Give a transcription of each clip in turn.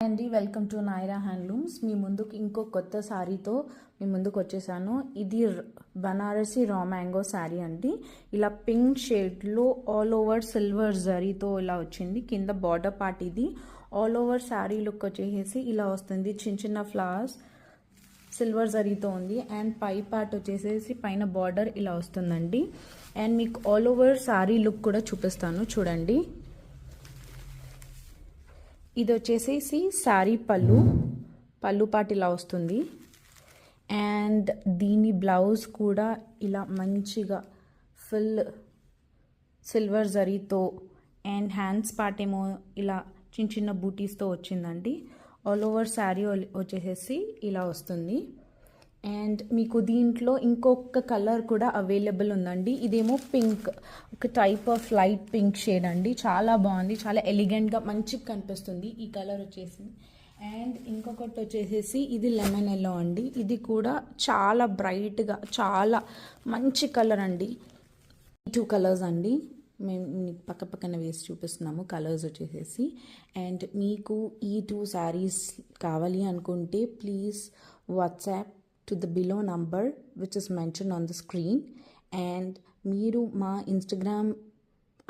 అండి welcome to Naira handlooms. మీ ముందుకు ఇంకో కొత్త శారీతో మీ ముందుకు వచ్చేసాను. ఇది బనారసి రా మ్యాంగో శారీ అండి. ఇలా పింక్ షేడ్లో ఆల్ ఓవర్ సిల్వర్ జరీతో ఇలా వచ్చింది. కింద బార్డర్ పార్ట్ ఇది. ఆల్ ఓవర్ శారీ లుక్ వచ్చేసి ఇలా వస్తుంది. చిన్న చిన్న ఫ్లవర్స్ సిల్వర్ జరీతో ఉంది. అండ్ పై పార్ట్ వచ్చేసేసి పైన బార్డర్ ఇలా వస్తుందండి. అండ్ మీకు ఆల్ ఓవర్ శారీ లుక్ కూడా చూపిస్తాను చూడండి. ఇది వచ్చేసేసి శారీ పళ్ళు పాటు ఇలా వస్తుంది. అండ్ దీని బ్లౌజ్ కూడా ఇలా మంచిగా ఫుల్ సిల్వర్ జరీతో అండ్ హ్యాండ్స్ పార్ట్ ఏమో ఇలా చిన్న చిన్న బూటీస్తో వచ్చిందండి. ఆల్ ఓవర్ శారీ వచ్చేసేసి ఇలా వస్తుంది. అండ్ మీకు దీంట్లో ఇంకొక కలర్ కూడా అవైలబుల్ ఉందండి. ఇదేమో పింక్, ఒక type of light pink shade అండి. చాలా బాగుంది, చాలా ఎలిగెంట్గా మంచిగా కనిపిస్తుంది ఈ కలర్ వచ్చేసి. అండ్ ఇంకొకటి వచ్చేసేసి ఇది లెమన్ ఎల్లో అండి. ఇది కూడా చాలా బ్రైట్గా చాలా మంచి కలర్ అండి. 2 కలర్స్ అండి. మేము పక్కన వేసి చూపిస్తున్నాము కలర్స్ వచ్చేసేసి. అండ్ మీకు ఈ 2 శారీస్ కావాలి అనుకుంటే please WhatsApp to the below number which is mentioned on the screen. And మీరు మా ఇన్స్టాగ్రామ్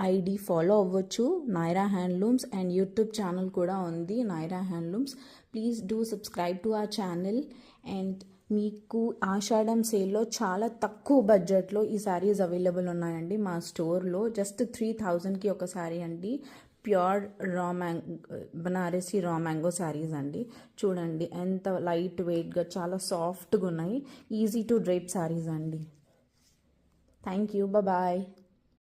ఐడి ఫాలో అవ్వచ్చు, Naira handlooms. And YouTube channel కూడా ఉంది, Naira handlooms. Please do subscribe to our channel. And మీకు ఆషాఢం సేల్లో చాలా తక్కువ బడ్జెట్లో ఈ శారీస్ అవైలబుల్ ఉన్నాయండి మా స్టోర్లో. జస్ట్ 3000కి ఒక శారీ అండి. Pure Banarasi raw mango saris అండి. చూడండి ఎంత లైట్ వెయిట్గా చాలా సాఫ్ట్గా ఉన్నాయి. ఈజీ టు డ్రైప్ శారీస్ అండి. Thank you, bye.